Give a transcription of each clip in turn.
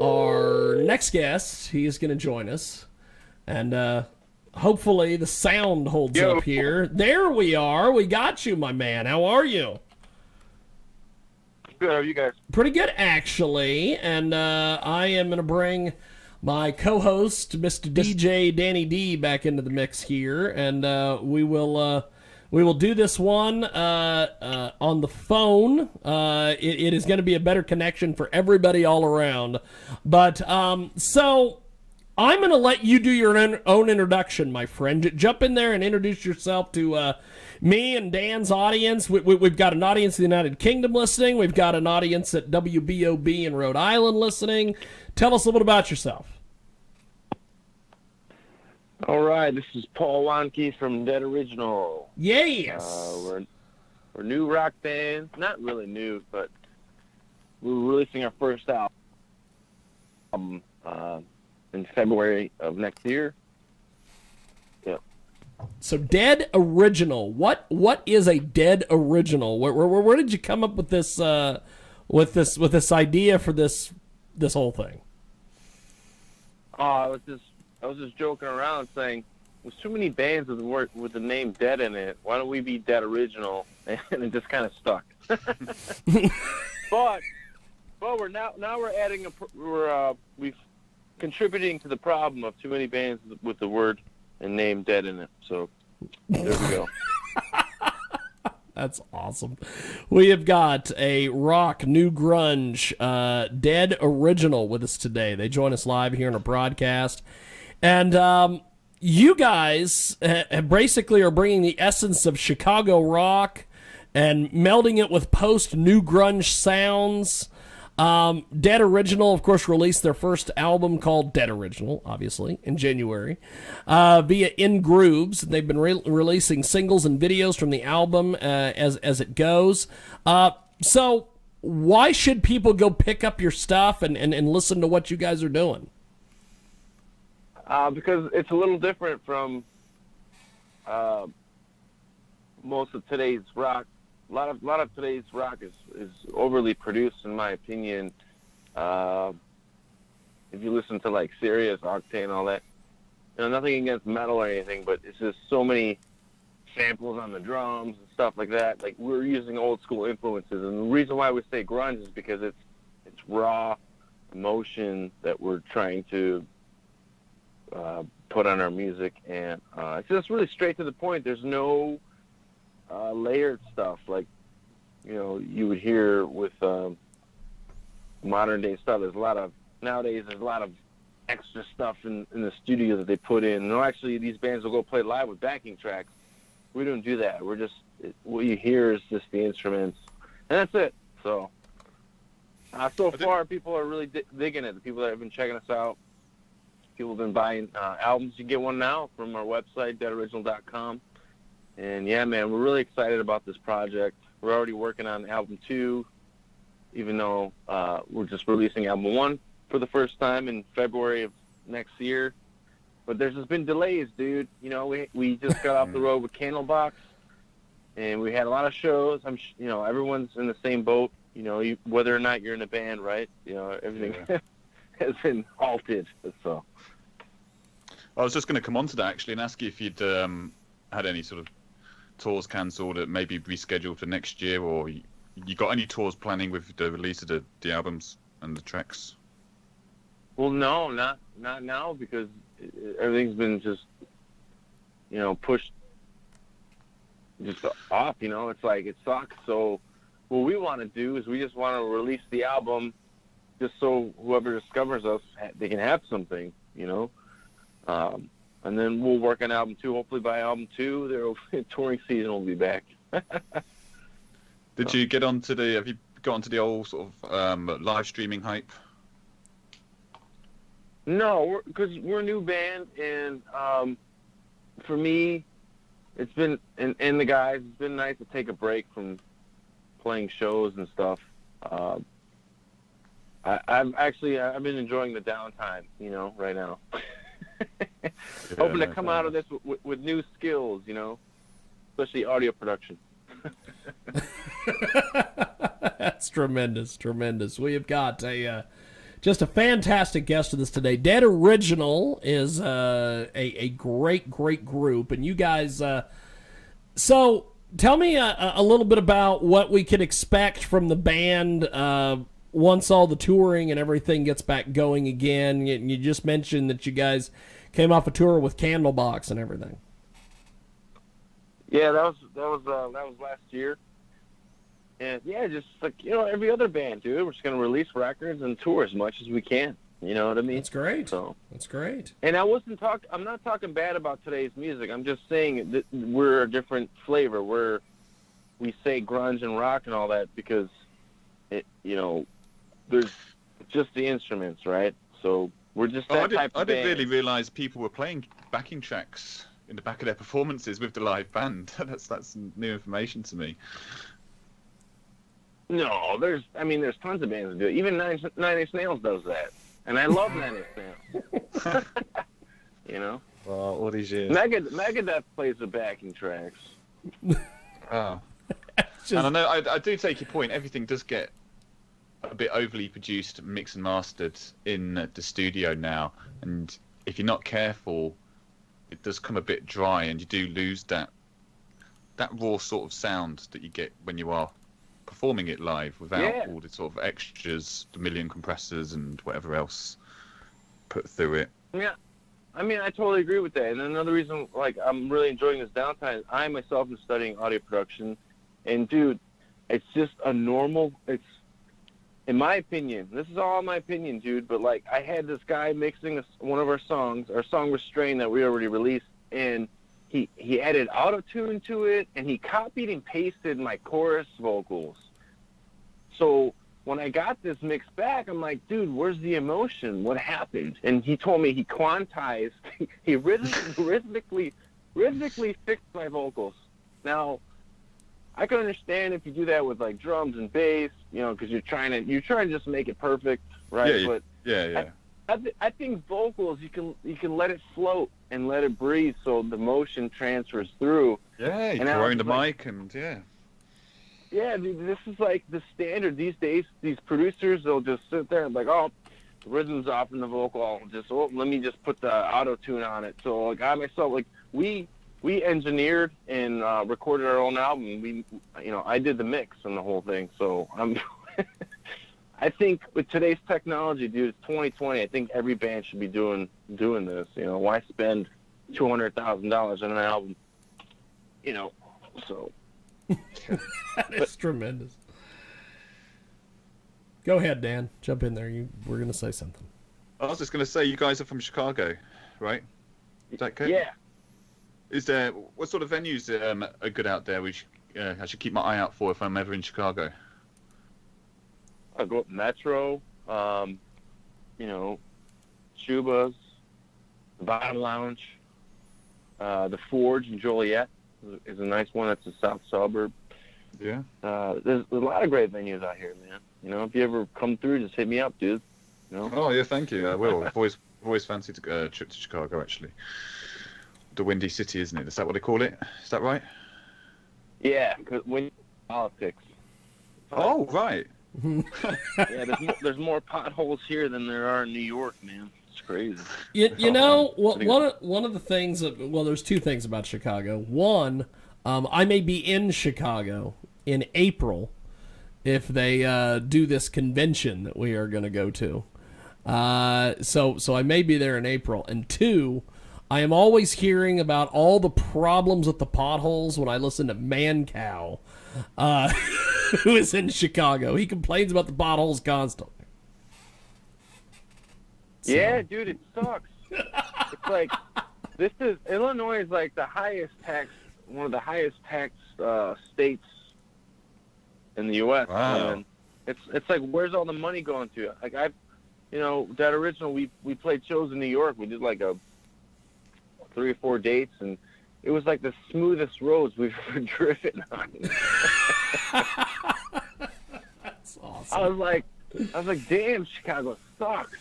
our next guest. He is going to join us. And hopefully the sound holds up here. There we are. We got you, my man. How are you? Good. How are you guys? Pretty good, actually. And I am going to bring my co-host, Mr. DJ Danny D, back into the mix here. And we will do this one on the phone. It is going to be a better connection for everybody all around. But so I'm going to let you do your own introduction, my friend. Jump in there and introduce yourself to me and Dan's audience. We've got an audience in the United Kingdom listening. We've got an audience at WBOB in Rhode Island listening. Tell us a little bit about yourself. All right, this is Paul Wandtke from Dead Original. Yes. We're a new rock band. Not really new, but we're releasing our first album in February of next year. Yeah. So Dead Original. What is a Dead Original? Where did you come up with this idea for this whole thing? I was just joking around saying, there's too many bands with the name Dead in it. Why don't we be Dead Original? And it just kind of stuck. but we're adding we've contributing to the problem of too many bands with the word and name Dead in it. So there we go. That's awesome. We have got a rock NuGrunge Dead Original with us today. They join us live here in a broadcast. And you guys basically are bringing the essence of Chicago rock and melding it with post-NuGrunge sounds. Dead Original, of course, released their first album called Dead Original, obviously, in January, via INgrooves. They've been releasing singles and videos from the album as it goes. So why should people go pick up your stuff and listen to what you guys are doing? Because it's a little different from most of today's rock. A lot of today's rock is overly produced, in my opinion. If you listen to like Sirius, Octane, all that, nothing against metal or anything, but it's just so many samples on the drums and stuff like that. Like, we're using old school influences, and the reason why we say grunge is because it's raw emotion that we're trying to put on our music, and it's just really straight to the point. There's no layered stuff like you would hear with modern day stuff. Nowadays there's a lot of extra stuff in the studio that they put in. No, actually, these bands will go play live with backing tracks. We don't do that. We're just, what you hear is just the instruments, and that's it. So far people are really digging it. The people that have been checking us out, people have been buying albums. You get one now from our website, deadoriginal.com. And yeah, man, we're really excited about this project. We're already working on album 2, even though we're just releasing album 1 for the first time in February of next year. But there's just been delays, dude. We just got off the road with Candlebox, and we had a lot of shows. Everyone's in the same boat. Whether or not you're in a band, right? Everything has been halted. So I was just going to come on to that actually and ask you if you'd had any sort of tours cancelled, maybe rescheduled for next year, or you got any tours planning with the release of the albums and the tracks? Well, no, not now, because everything's been just pushed just off. It's like, it sucks. So what we want to do is we just want to release the album just so whoever discovers us, they can have something, and then we'll work on album 2. Hopefully by album 2, their touring season will be back. Have you got onto the old sort of live streaming hype? No, because we're a new band, and for me, it's been, and the guys, it's been nice to take a break from playing shows and stuff. I've been enjoying the downtime, right now. Hoping to come out of this with new skills, especially audio production. That's tremendous. We have got a just a fantastic guest with us today. Dead Original is a great group, and you guys. So tell me a little bit about what we could expect from the band once all the touring and everything gets back going again. You just mentioned that you guys came off a tour with Candlebox and everything. Yeah, that was last year. And yeah, just like, every other band, dude, we're just gonna release records and tour as much as we can. You know what I mean? That's great. So that's great. And I'm not talking bad about today's music. I'm just saying that we're a different flavor. We say grunge and rock and all that because there's just the instruments, right? So we're just that type of band. I didn't really realize people were playing backing tracks in the back of their performances with the live band. That's new information to me. No, there's tons of bands that do it. Even Nine Inch Nails does that, and I love Nine Inch Nails. Well, all these years. Megadeth plays the backing tracks. Oh. And I know I do take your point. Everything does get a bit overly produced, mixed and mastered in the studio now, and if you're not careful, it does come a bit dry, and you do lose that raw sort of sound that you get when you are performing it live without all the sort of extras, the million compressors and whatever else put through it. Yeah, I totally agree with that. And another reason, I'm really enjoying this downtime, I myself am studying audio production, and dude, it's just it's, in my opinion, this is all my opinion, dude, but I had this guy mixing one of our song Restrain that we already released, and he added auto-tune to it, and he copied and pasted my chorus vocals. So when I got this mix back, I'm like, dude, where's the emotion? What happened? And he told me he quantized, he rhythmically fixed my vocals. Now, I can understand if you do that with drums and bass, because you're trying to just make it perfect, right? Yeah. I think vocals, you can let it float and let it breathe so the motion transfers through. Yeah, you're throwing the mic and Yeah, dude, this is the standard these days. These producers, they'll just sit there and the rhythm's off in the vocal. Let me just put the auto-tune on it. So I myself, we engineered and recorded our own album. I did the mix and the whole thing. So I think with today's technology, dude, it's 2020. I think every band should be doing this. Why spend $200,000 on an album? So that is tremendous. Go ahead, Dan. Jump in there. You were going to say something. I was just going to say, you guys are from Chicago, right? Is that correct? Yeah. Is there what sort of venues are good out there? Which I should keep my eye out for if I'm ever in Chicago. I'll go up Metro, Chuba's, the Bottom Lounge, the Forge in Joliet is a nice one. That's a south suburb. Yeah. There's a lot of great venues out here, man. If you ever come through, just hit me up, dude. Oh yeah, thank you. I will. I've always fancied a trip to Chicago, actually. The Windy City, isn't it? Is that what they call it? Is that right? Yeah, because when politics. Oh, right. Yeah, there's more potholes here than there are in New York, man. It's crazy. One of the things there's two things about Chicago. One, I may be in Chicago in April if they do this convention that we are going to go to. So I may be there in April. And two, I am always hearing about all the problems with the potholes when I listen to Man-Cow, who is in Chicago. He complains about the potholes constantly. So. Yeah, dude, it sucks. It's Illinois is the highest tax, one of the highest taxed states in the U.S. Wow. And it's where's all the money going to? That original, we played shows in New York. We did a 3 or 4 dates, and it was the smoothest roads we've ever driven on. That's awesome. I was like, damn, Chicago sucks.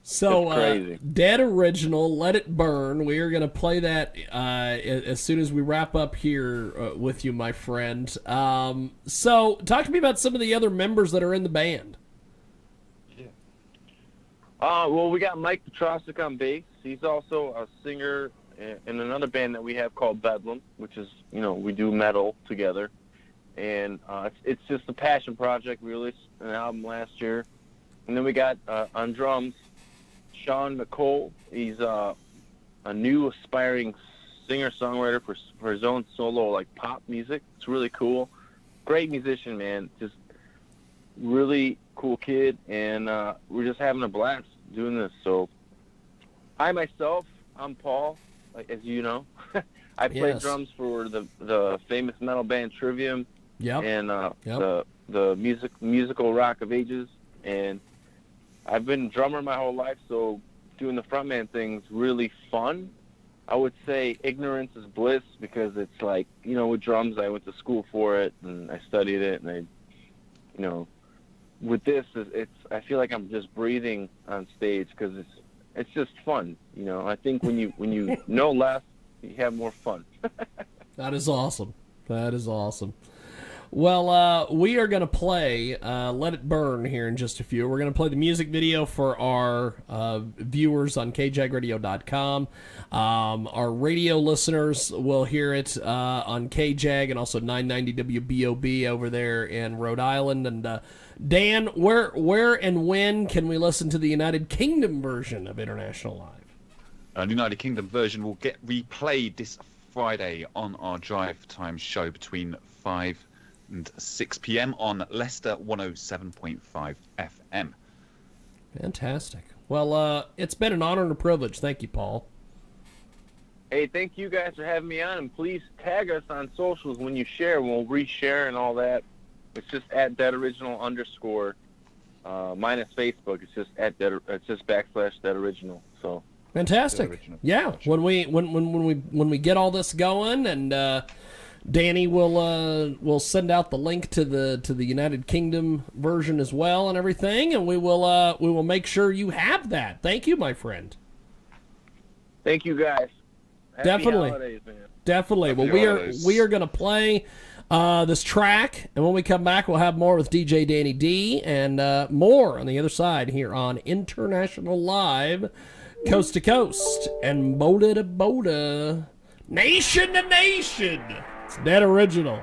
So, It's crazy. Dead Original, Let It Burn. We are going to play that as soon as we wrap up here with you, my friend. So, talk to me about some of the other members that are in the band. Well, we got Mike Petrosic on bass. He's also a singer in another band that we have called Bedlam, which is, we do metal together. And it's just a passion project. We released an album last year. And then we got on drums, Sean McCole. He's a new aspiring singer-songwriter for his own solo pop music. It's really cool. Great musician, man. Just really cool kid, and we're just having a blast doing this. So I'm Paul, as you know. I play drums for the famous metal band Trivium. Yep. And the musical Rock of Ages, and I've been a drummer my whole life, so doing the frontman thing's really fun. I would say ignorance is bliss, because it's with drums, I went to school for it and I studied it, and with this, I feel like I'm just breathing on stage, because it's just fun. I think when you know less, you have more fun. That is awesome. That is awesome. Well, we are going to play Let It Burn here in just a few. We're going to play the music video for our viewers on KJAGradio.com. Our radio listeners will hear it on KJAG and also 990 WBOB over there in Rhode Island. And Dan, where and when can we listen to the United Kingdom version of International Live? The United Kingdom version will get replayed this Friday on our drive time show between 5 and 6 p.m. on Leicester 107.5 FM. Fantastic. Well, it's been an honor and a privilege. Thank you, Paul. Hey, thank you guys for having me on, and please tag us on socials when you share. We'll reshare and all that. It's just at @deadoriginal_ minus Facebook. It's just it's just /deadoriginal. So fantastic. Yeah. When we get all this going, and Danny will send out the link to the United Kingdom version as well and everything, and we will make sure you have that. Thank you, my friend. Thank you, guys. Happy Definitely. holidays, man. Definitely. Happy Well, holidays. we are going to play this track, and when we come back, we'll have more with DJ Danny D and more on the other side here on International Live, coast to coast and boda to boda, nation to nation. It's Dead Original.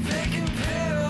Taking pills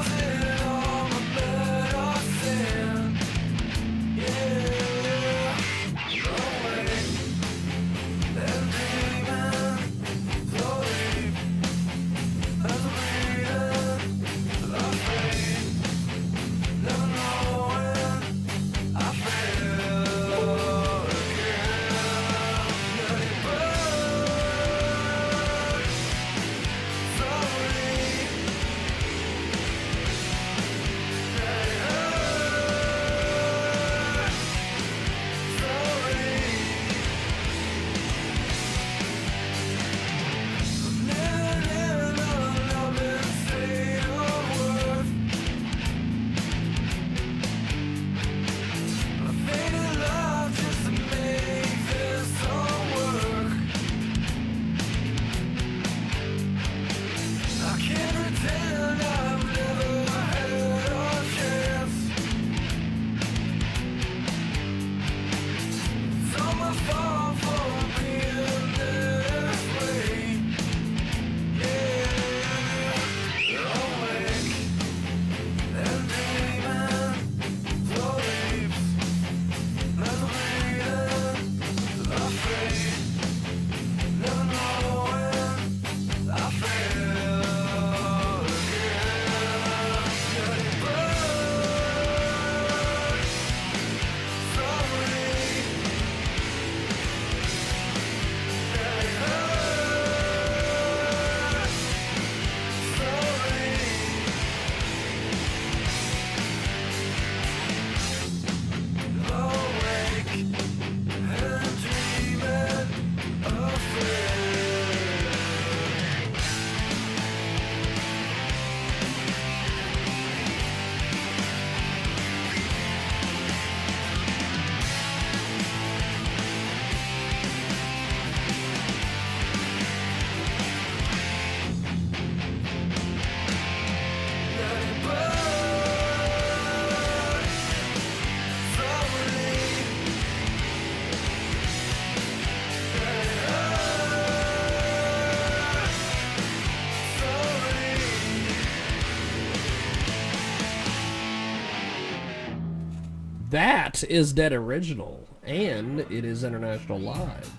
That is Dead Original, and it is International Live.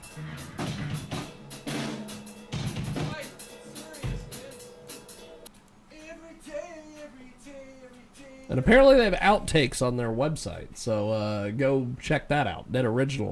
And apparently they have outtakes on their website, so go check that out. Dead Original.